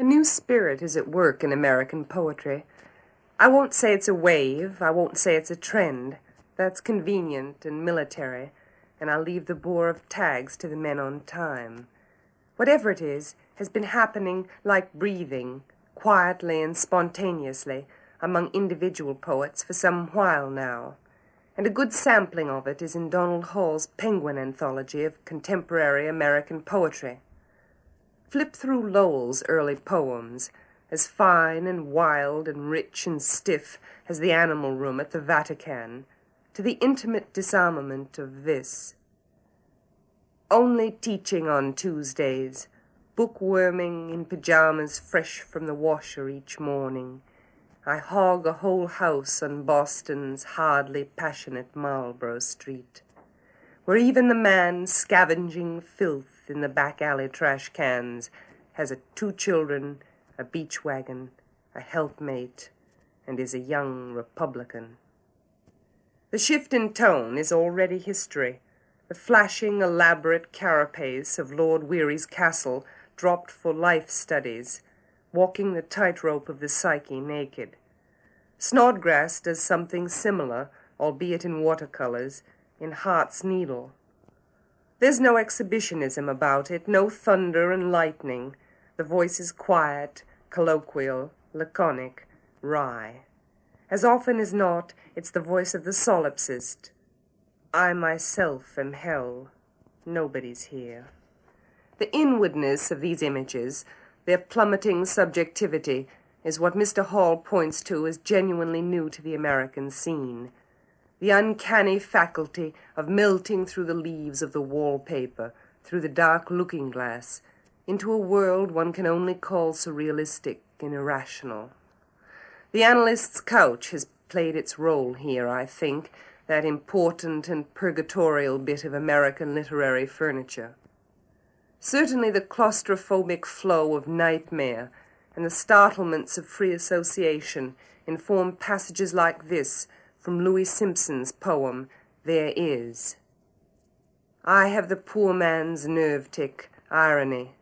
A new spirit is at work in American poetry. I won't say it's a wave, I won't say it's a trend. That's convenient and military, and I'll leave the bore of tags to the men on time. Whatever it is, has been happening like breathing, quietly and spontaneously, among individual poets for some while now. And a good sampling of it is in Donald Hall's Penguin Anthology of Contemporary American Poetry. Flip through Lowell's early poems, as fine and wild and rich and stiff as the animal room at the Vatican, to the intimate disarmament of this. Only teaching on Tuesdays, bookworming in pajamas fresh from the washer each morning. I hog a whole house on Boston's hardly passionate Marlborough Street, where even the man scavenging filth in the back alley trash cans has 2 children, a beach wagon, a helpmate, and is a young Republican. The shift in tone is already history. The flashing, elaborate carapace of Lord Weary's castle dropped for life studies, walking the tightrope of the psyche naked. Snodgrass does something similar, albeit in watercolors, in Heart's Needle. There's no exhibitionism about it, no thunder and lightning. The voice is quiet, colloquial, laconic, wry. As often as not, it's the voice of the solipsist. I myself am hell. Nobody's here. The inwardness of these images, their plummeting subjectivity, is what Mr. Hall points to as genuinely new to the American scene. The uncanny faculty of melting through the leaves of the wallpaper, through the dark looking-glass, into a world one can only call surrealistic and irrational. The analyst's couch has played its role here, I think, that important and purgatorial bit of American literary furniture. Certainly the claustrophobic flow of nightmare and the startlements of free association inform passages like this from Louis Simpson's poem, There Is. I have the poor man's nerve-tick, irony.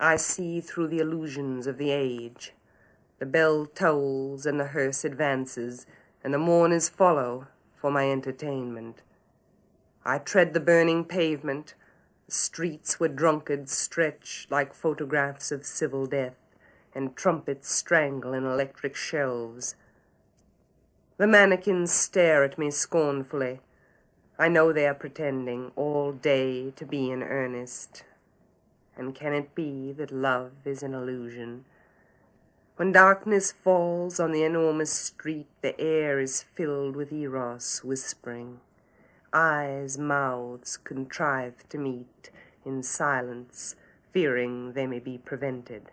I see through the illusions of the age. The bell tolls and the hearse advances, and the mourners follow for my entertainment. I tread the burning pavement, the streets where drunkards stretch like photographs of civil death, and trumpets strangle in electric shelves. The mannequins stare at me scornfully. I know they are pretending all day to be in earnest. And can it be that love is an illusion? When darkness falls on the enormous street, the air is filled with Eros whispering. Eyes, mouths contrive to meet in silence, fearing they may be prevented.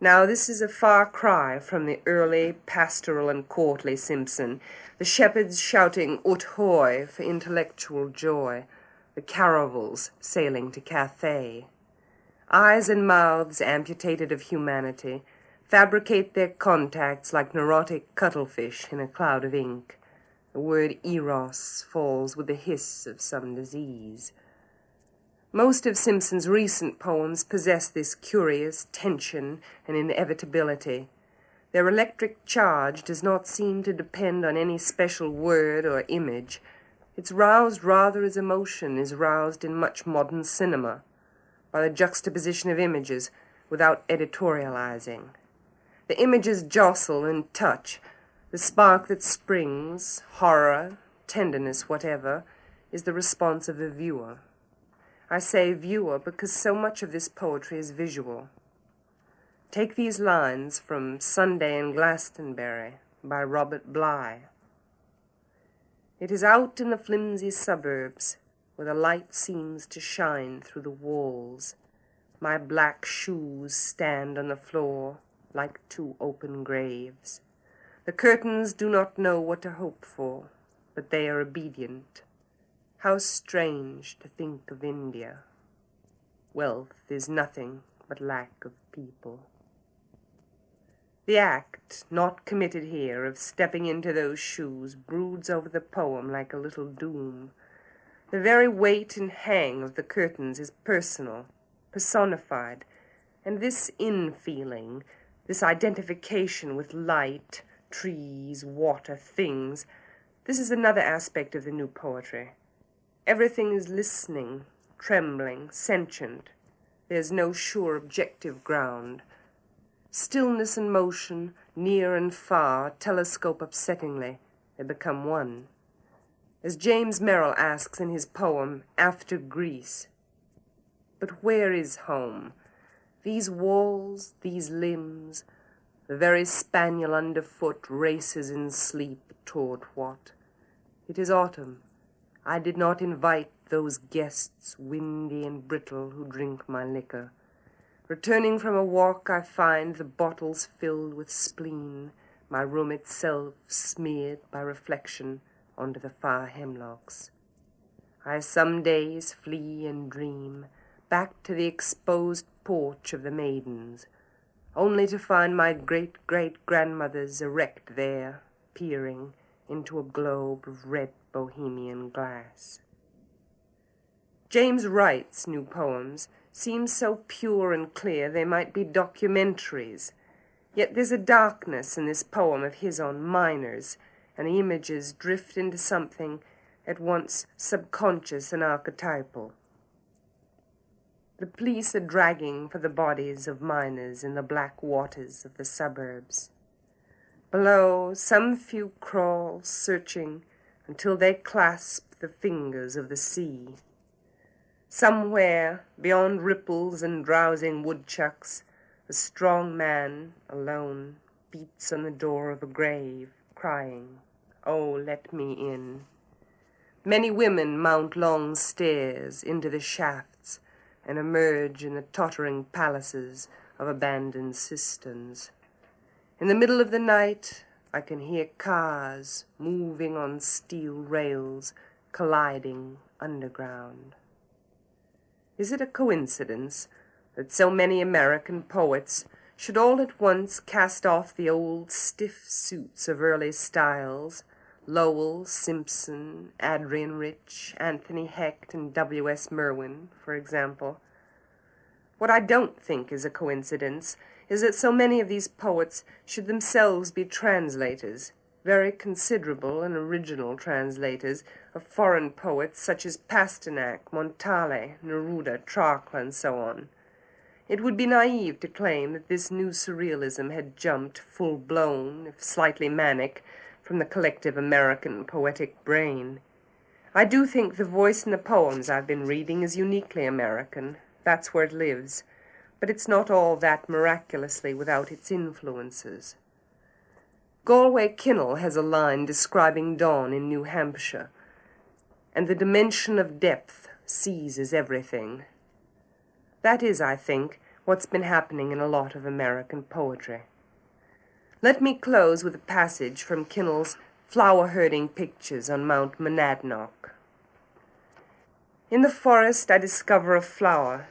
Now this is a far cry from the early, pastoral and courtly Simpson, the shepherds shouting ut hoy for intellectual joy, the caravels sailing to Cathay. Eyes and mouths amputated of humanity fabricate their contacts like neurotic cuttlefish in a cloud of ink. The word eros falls with the hiss of some disease. Most of Simpson's recent poems possess this curious tension and inevitability. Their electric charge does not seem to depend on any special word or image. It's roused rather as emotion is roused in much modern cinema, by the juxtaposition of images without editorializing. The images jostle and touch. The spark that springs, horror, tenderness, whatever, is the response of the viewer. I say viewer because so much of this poetry is visual. Take these lines from Sunday in Glastonbury by Robert Bly. It is out in the flimsy suburbs where the light seems to shine through the walls. My black shoes stand on the floor like 2 open graves. The curtains do not know what to hope for, but they are obedient. How strange to think of India. Wealth is nothing but lack of people. The act, not committed here, of stepping into those shoes broods over the poem like a little doom. The very weight and hang of the curtains is personal, personified, And this in-feeling, this identification with light, trees, water, things, this is another aspect of the new poetry. Everything is listening, trembling, sentient. There's no sure objective ground. Stillness and motion, near and far, telescope upsettingly. They become one. As James Merrill asks in his poem, After Greece, but where is home? These walls, these limbs, the very spaniel underfoot races in sleep toward what? It is autumn. I did not invite those guests, windy and brittle, who drink my liquor. Returning from a walk, I find the bottles filled with spleen, my room itself smeared by reflection onto the far hemlocks. I some days flee and dream, back to the exposed porch of the maidens, only to find my great-great-grandmothers erect there, peering into a globe of red Bohemian glass. James Wright's new poems seem so pure and clear they might be documentaries, yet there's a darkness in this poem of his on miners, and the images drift into something at once subconscious and archetypal. The police are dragging for the bodies of miners in the black waters of the suburbs. Below, some few crawl, searching until they clasp the fingers of the sea. Somewhere, beyond ripples and drowsing woodchucks, a strong man, alone, beats on the door of a grave, crying, "Oh, let me in." Many women mount long stairs into the shafts and emerge in the tottering palaces of abandoned cisterns. In the middle of the night, I can hear cars moving on steel rails, colliding underground. Is it a coincidence that so many American poets should all at once cast off the old stiff suits of early styles, Lowell, Simpson, Adrian Rich, Anthony Hecht, and W.S. Merwin, for example? What I don't think is a coincidence is that so many of these poets should themselves be translators, very considerable and original translators of foreign poets such as Pasternak, Montale, Neruda, Trocla, and so on. It would be naive to claim that this new surrealism had jumped, full-blown, if slightly manic, from the collective American poetic brain. I do think the voice in the poems I've been reading is uniquely American. That's where it lives. But it's not all that miraculously without its influences. Galway Kinnell has a line describing dawn in New Hampshire, and the dimension of depth seizes everything. That is, I think, what's been happening in a lot of American poetry. Let me close with a passage from Kinnell's flower-herding pictures on Mount Monadnock. In the forest I discover a flower.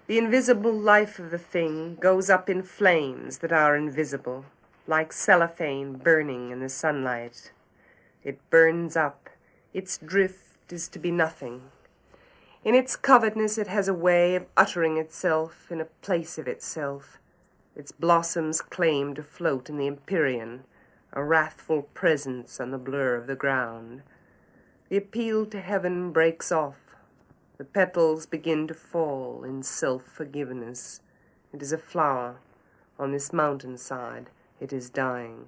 The invisible life of the thing goes up in flames that are invisible, like cellophane burning in the sunlight. It burns up. Its drift is to be nothing. In its covetousness it has a way of uttering itself in a place of itself. Its blossoms claim to float in the empyrean, a wrathful presence on the blur of the ground. The appeal to heaven breaks off. The petals begin to fall in self-forgiveness. It is a flower. On this mountainside, it is dying.